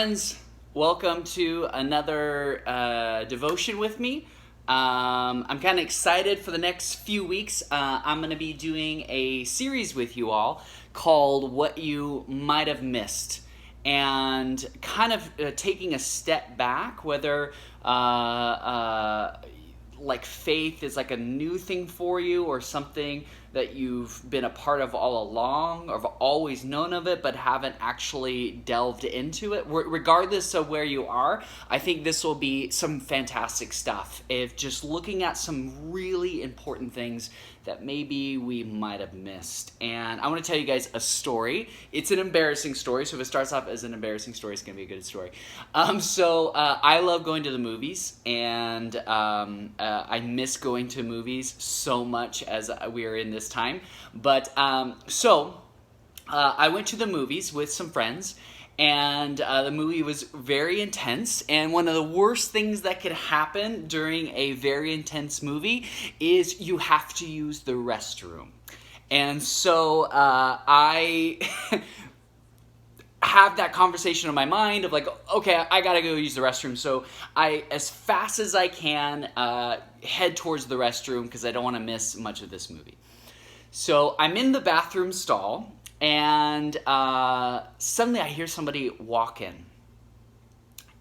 Friends, welcome to another devotion with me. I'm kind of excited for the next few weeks. I'm going to be doing a series with you all called What You Might Have Missed. And kind of taking a step back, whether like faith is like a new thing for you or something that you've been a part of all along or have always known of it but haven't actually delved into it. Regardless of where you are, I think this will be some fantastic stuff. If just looking at some really important things that maybe we might have missed. And I want to tell you guys a story. It's an embarrassing story, so if it starts off as an embarrassing story, it's going to be a good story. I love going to the movies, and I miss going to movies so much as we are in this time. But I went to the movies with some friends, and the movie was very intense. And one of the worst things that could happen during a very intense movie is you have to use the restroom. And so I have that conversation in my mind of like, okay, I gotta go use the restroom. So I, as fast as I can, head towards the restroom because I don't want to miss much of this movie. So I'm in the bathroom stall, and suddenly I hear somebody walk in.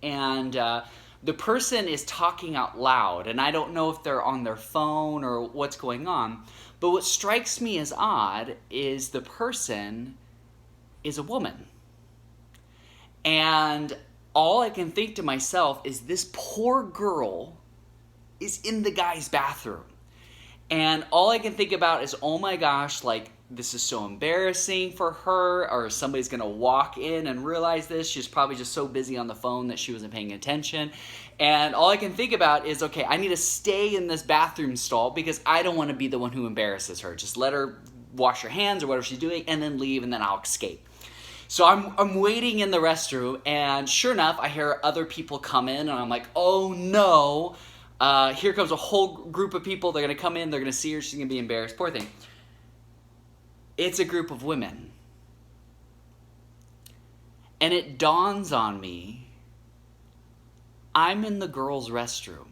And the person is talking out loud, and I don't know if they're on their phone or what's going on. But what strikes me as odd is the person is a woman. And all I can think to myself is this poor girl is in the guy's bathroom. And all I can think about is, oh my gosh, like, this is so embarrassing for her, or somebody's going to walk in and realize this. She's probably just so busy on the phone that she wasn't paying attention. And all I can think about is, okay, I need to stay in this bathroom stall because I don't want to be the one who embarrasses her. Just let her wash her hands or whatever she's doing and then leave, and then I'll escape. So I'm waiting in the restroom, and sure enough, I hear other people come in, and I'm like, oh no, here comes a whole group of people. They're going to come in, they're going to see her, she's going to be embarrassed. Poor thing. It's a group of women. And it dawns on me, I'm in the girls' restroom.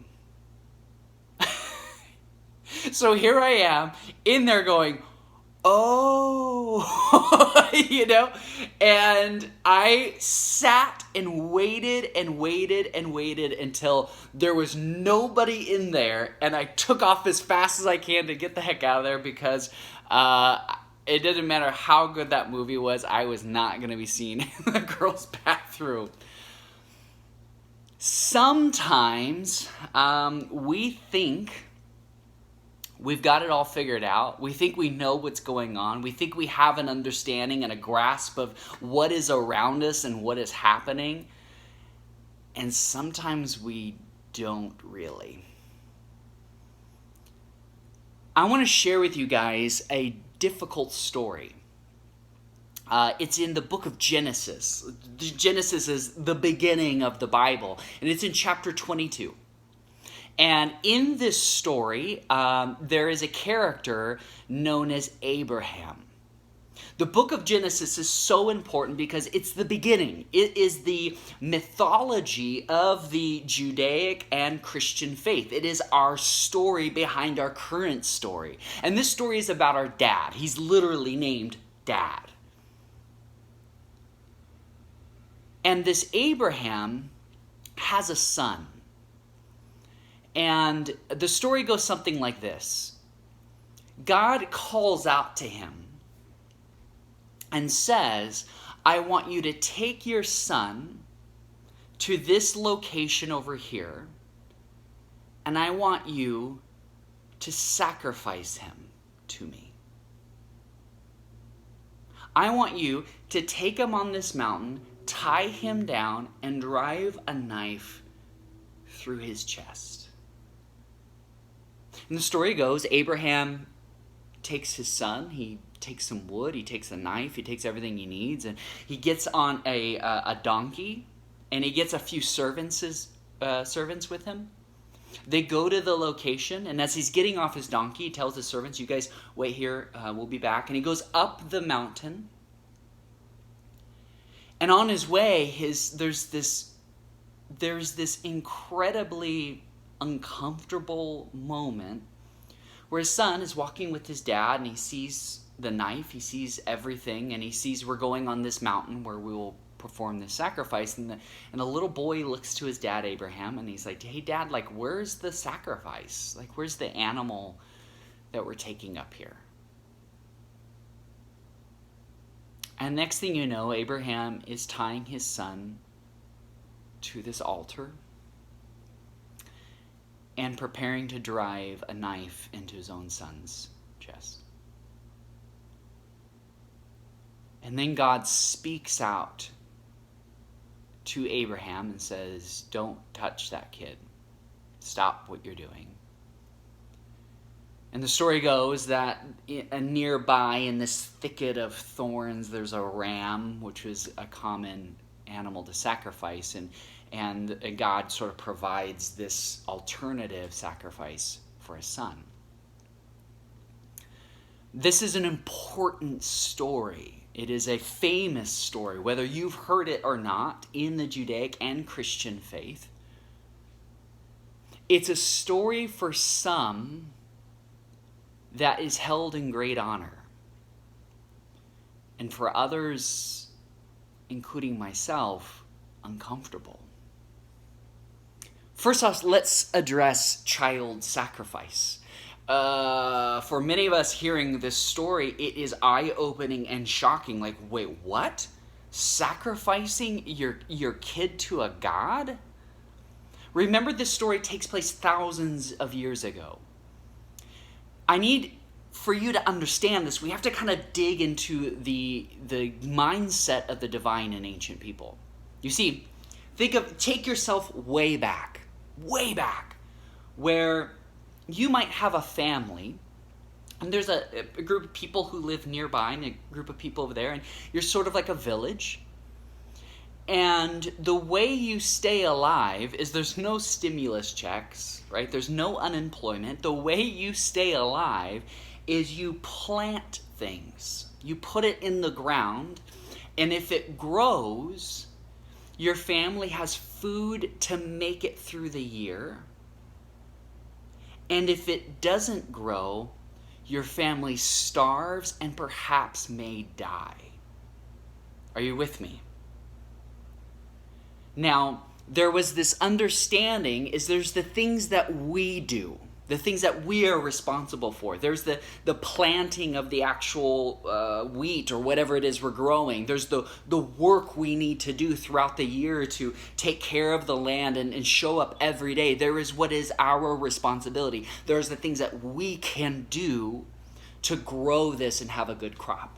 So here I am, in there going, oh, you know, and I sat and waited and waited and waited until there was nobody in there, and I took off as fast as I can to get the heck out of there because it didn't matter how good that movie was, I was not going to be seen in the girls' bathroom. Sometimes we think we've got it all figured out. We think we know what's going on. We think we have an understanding and a grasp of what is around us and what is happening. And sometimes we don't really. I want to share with you guys a difficult story. It's in the book of Genesis. Genesis is the beginning of the Bible, and it's in chapter 22. And in this story, there is a character known as Abraham. The book of Genesis is so important because it's the beginning. It is the mythology of the Judaic and Christian faith. It is our story behind our current story. And this story is about our dad. He's literally named Dad. And this Abraham has a son. And the story goes something like this. God calls out to him and says, I want you to take your son to this location over here, and I want you to sacrifice him to me. I want you to take him on this mountain, tie him down, and drive a knife through his chest. And the story goes, Abraham takes his son, he takes some wood, he takes a knife, he takes everything he needs, and he gets on a donkey, and he gets a few servants with him. They go to the location, and as he's getting off his donkey, he tells his servants, you guys wait here, we'll be back. And he goes up the mountain, And on his way, there's this incredibly uncomfortable moment where his son is walking with his dad, and he sees the knife, he sees everything, and he sees we're going on this mountain where we will perform this sacrifice. And the little boy looks to his dad, Abraham, and he's like, hey, Dad, like, where's the sacrifice? Like, where's the animal that we're taking up here? And next thing you know, Abraham is tying his son to this altar and preparing to drive a knife into his own son's chest. And then God speaks out to Abraham and says, don't touch that kid. Stop what you're doing. And the story goes that nearby in this thicket of thorns, there's a ram, which was a common animal to sacrifice. And God sort of provides this alternative sacrifice for his son. This is an important story. It is a famous story, whether you've heard it or not, in the Judaic and Christian faith. It's a story for some that is held in great honor. And for others, including myself, uncomfortable. First off, let's address child sacrifice. For many of us hearing this story, it is eye-opening and shocking. Like, wait, what? Sacrificing your kid to a god? Remember, this story takes place thousands of years ago. I need for you to understand this. We have to kind of dig into the mindset of the divine and ancient people. You see, take yourself way back, where you might have a family, and there's a group of people who live nearby and a group of people over there, and you're sort of like a village. And the way you stay alive is there's no stimulus checks, right? There's no unemployment. The way you stay alive is you plant things. You put it in the ground, and if it grows, your family has food to make it through the year. And if it doesn't grow, your family starves and perhaps may die. Are you with me? Now, there was this understanding is there's the things that we do, the things that we are responsible for. There's the planting of the actual wheat or whatever it is we're growing. There's the work we need to do throughout the year to take care of the land and show up every day. There is what is our responsibility. There's the things that we can do to grow this and have a good crop.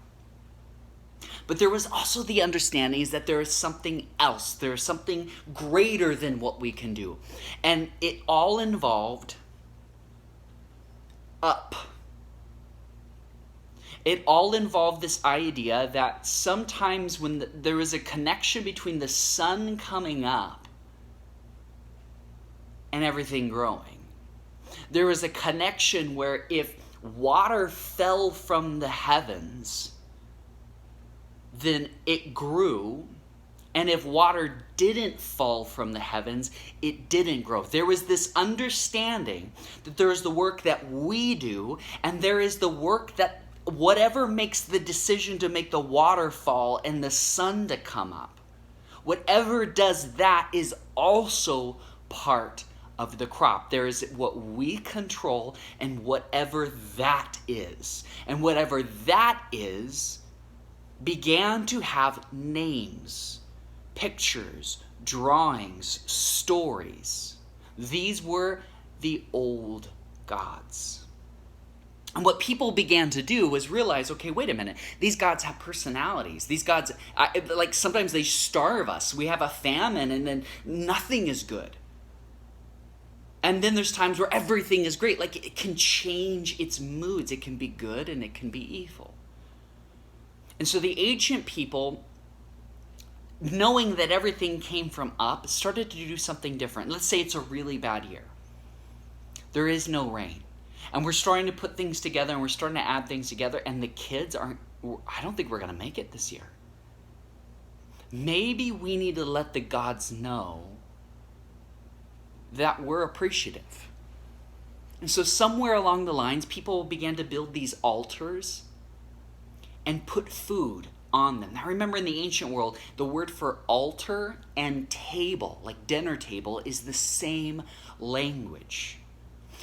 But there was also the understanding is that there is something else. There is something greater than what we can do. And it all involved up. It all involved this idea that sometimes when there is a connection between the sun coming up and everything growing, there was a connection where if water fell from the heavens, then it grew, and if water didn't fall from the heavens, it didn't grow. There was this understanding that there is the work that we do, and there is the work that whatever makes the decision to make the water fall and the sun to come up, whatever does that is also part of the crop. There is what we control and whatever that is. And whatever that is began to have names, pictures, drawings, stories. These were the old gods. And what people began to do was realize, okay, wait a minute, these gods have personalities. These gods, like sometimes they starve us. We have a famine and then nothing is good. And then there's times where everything is great. Like it can change its moods. It can be good and it can be evil. And so the ancient people, knowing that everything came from up, started to do something different. Let's say it's a really bad year. There is no rain. And we're starting to put things together and we're starting to add things together, and the kids I don't think we're going to make it this year. maybe we need to let the gods know that we're appreciative. And so somewhere along the lines, people began to build these altars and put food on them. Now remember, in the ancient world, the word for altar and table, like dinner table, is the same language.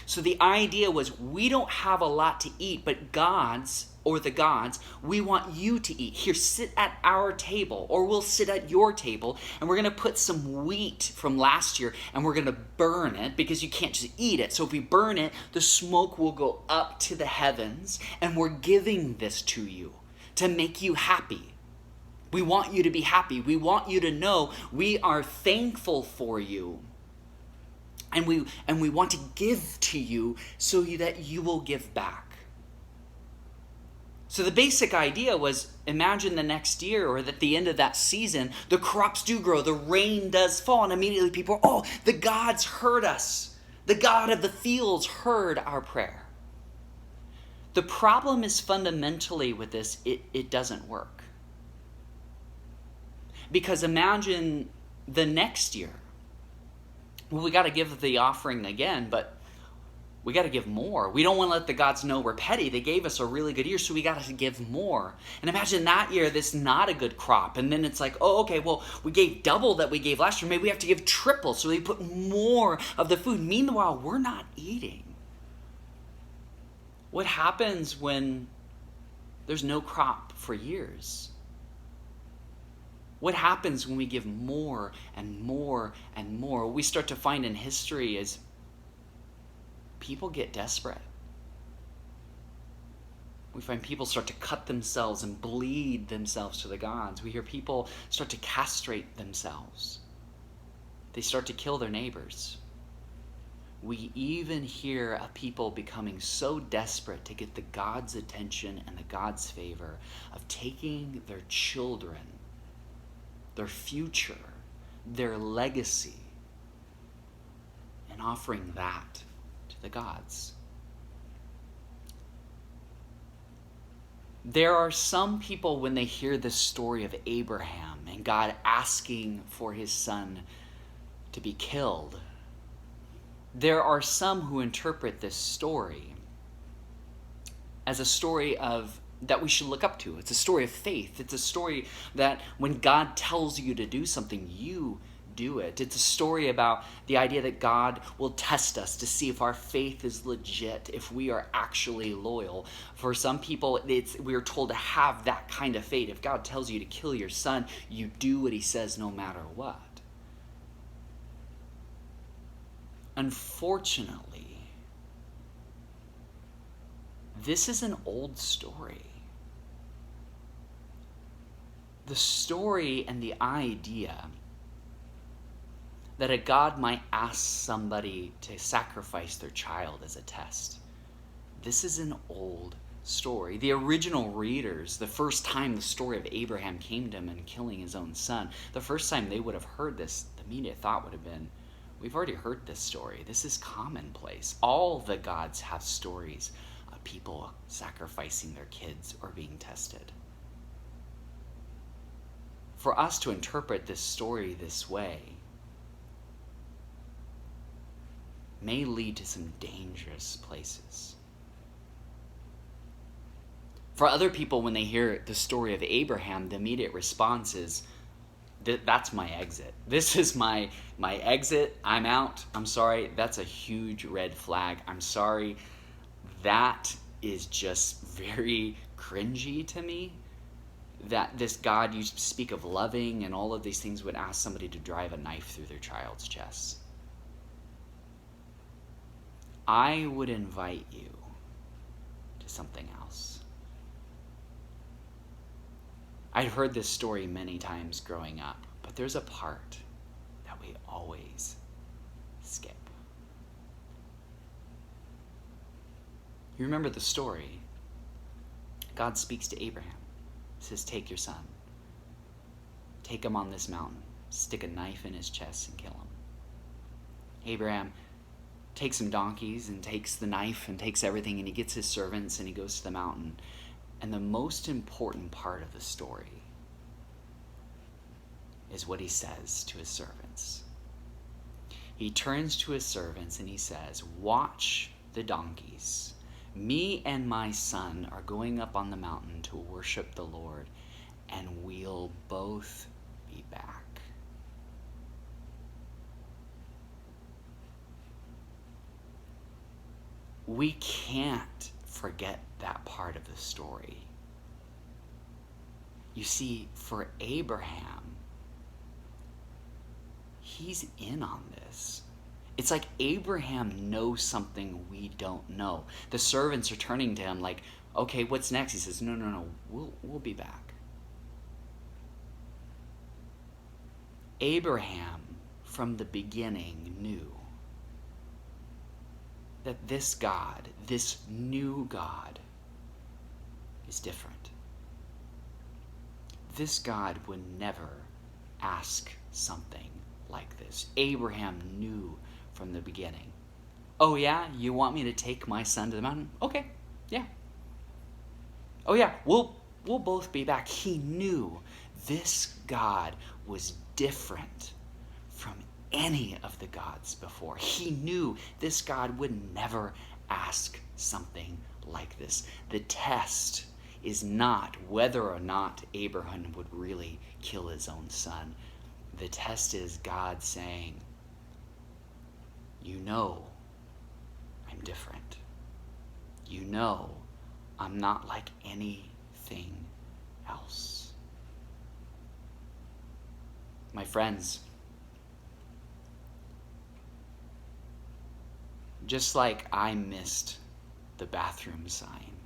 So the idea was, we don't have a lot to eat, but the gods, we want you to eat. Here, sit at our table, or we'll sit at your table, and we're going to put some wheat from last year, and we're going to burn it, because you can't just eat it. So if we burn it, the smoke will go up to the heavens, and we're giving this to you to make you happy. We want you to be happy. We want you to know we are thankful for you. And we want to give to you so that you will give back. So the basic idea was, imagine the next year, or at the end of that season, the crops do grow, the rain does fall, and immediately people are, oh, the gods heard us. The God of the fields heard our prayer. The problem is, fundamentally with this, it doesn't work. Because imagine the next year. Well, we got to give the offering again, but we got to give more. We don't want to let the gods know we're petty. They gave us a really good year, so we got to give more. And imagine that year, this not a good crop. And then it's like, oh, okay, well, we gave double that we gave last year. Maybe we have to give triple, so we put more of the food. Meanwhile, we're not eating. What happens when there's no crop for years? What happens when we give more and more and more? What we start to find in history is people get desperate. We find people start to cut themselves and bleed themselves to the gods. We hear people start to castrate themselves. They start to kill their neighbors. We even hear of people becoming so desperate to get the God's attention and the God's favor of taking their children, their future, their legacy, and offering that to the gods. There are some people, when they hear the story of Abraham and God asking for his son to be killed, there are some who interpret this story as a story that we should look up to. It's a story of faith. It's a story that when God tells you to do something, you do it. It's a story about the idea that God will test us to see if our faith is legit, if we are actually loyal. For some people, we are told to have that kind of faith. If God tells you to kill your son, you do what he says no matter what. Unfortunately, this is an old story. The story and the idea that a God might ask somebody to sacrifice their child as a test. This is an old story. The original readers, the first time the story of Abraham came to them and killing his own son, the first time they would have heard this, the immediate thought would have been, we've already heard this story. This is commonplace. All the gods have stories of people sacrificing their kids or being tested. For us to interpret this story this way may lead to some dangerous places. For other people, when they hear the story of Abraham, the immediate response is, that's my exit. This is my exit. I'm out. I'm sorry. That's a huge red flag. I'm sorry. That is just very cringy to me. That this God you speak of loving and all of these things would ask somebody to drive a knife through their child's chest. I would invite you to something else. I've heard this story many times growing up, but there's a part that we always skip. You remember the story. God speaks to Abraham. He says, take your son. Take him on this mountain. Stick a knife in his chest and kill him. Abraham takes some donkeys and takes the knife and takes everything, and he gets his servants and he goes to the mountain. And the most important part of the story is what he says to his servants. He turns to his servants and he says, "Watch the donkeys. Me and my son are going up on the mountain to worship the Lord, and we'll both be back." We can't forget that part of the story. You see, for Abraham, he's in on this. It's like Abraham knows something we don't know. The servants are turning to him like, "Okay, what's next?" He says, No, we'll be back. Abraham, from the beginning, knew that this God, this new God, is different. This God would never ask something like this. Abraham knew from the beginning. "Oh yeah, you want me to take my son to the mountain? Okay, yeah. Oh yeah, we'll both be back." He knew this God was different from any of the gods before. He knew this God would never ask something like this. The test is not whether or not Abraham would really kill his own son. The test is God saying, "You know I'm different. You know I'm not like anything else." My friends, just like I missed the bathroom sign,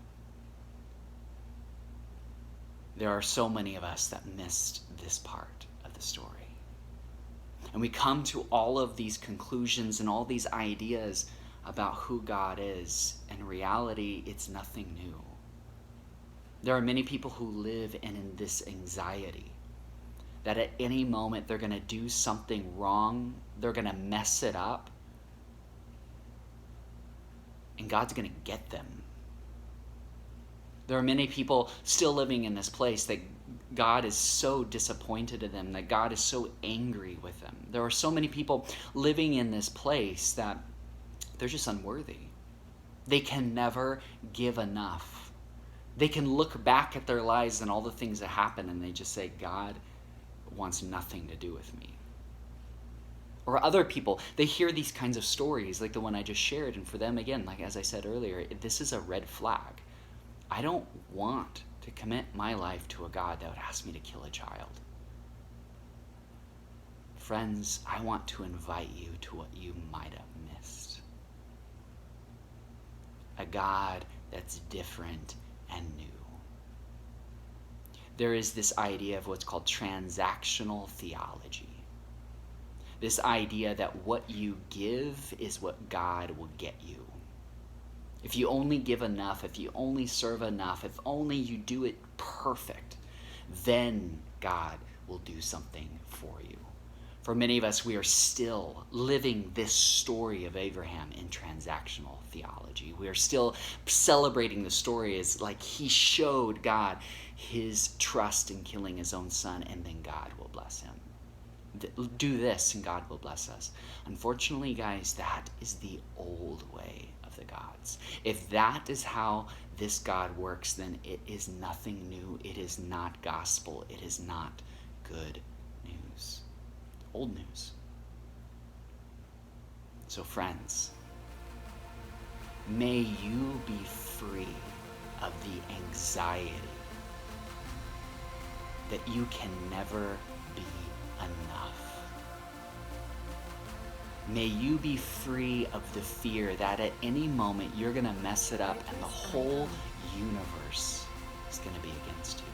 there are so many of us that missed this part of the story. And we come to all of these conclusions and all these ideas about who God is. In reality, it's nothing new. There are many people who live in this anxiety that at any moment they're going to do something wrong, they're going to mess it up, and God's going to get them. There are many people still living in this place that God is so disappointed in them, that God is so angry with them. There are so many people living in this place that they're just unworthy. They can never give enough. They can look back at their lives and all the things that happen and they just say, "God wants nothing to do with me." Or other people, they hear these kinds of stories like the one I just shared, and for them, again, like as I said earlier, this is a red flag. I don't want to commit my life to a God that would ask me to kill a child. Friends, I want to invite you to what you might have missed. A God that's different and new. There is this idea of what's called transactional theology. This idea that what you give is what God will get you. If you only give enough, if you only serve enough, if only you do it perfect, then God will do something for you. For many of us, we are still living this story of Abraham in transactional theology. We are still celebrating the story as like he showed God his trust in killing his own son, and then God will bless him. Do this and God will bless us. Unfortunately, guys, that is the old way of the gods. If that is how this God works, then it is nothing new. It is not gospel. It is not good news. Old news. So friends, may you be free of the anxiety that you can never be enough. May you be free of the fear that at any moment you're going to mess it up and the whole universe is going to be against you.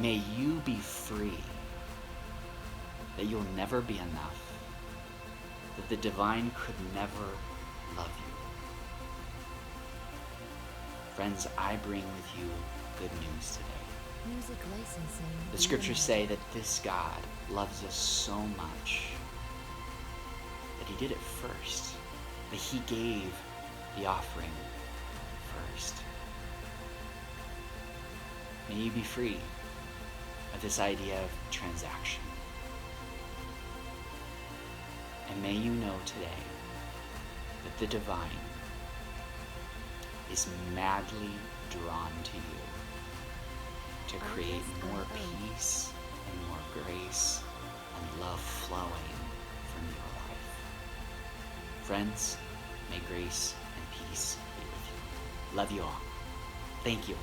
May you be free that you'll never be enough, that the divine could never love you. Friends, I bring with you good news today. Music licensing. The scriptures say that this God loves us so much that he did it first, that he gave the offering first. May you be free of this idea of transaction. And may you know today that the divine is madly drawn to you to create more peace and more grace and love flowing from your life. Friends, may grace and peace be with you. Love you all. Thank you.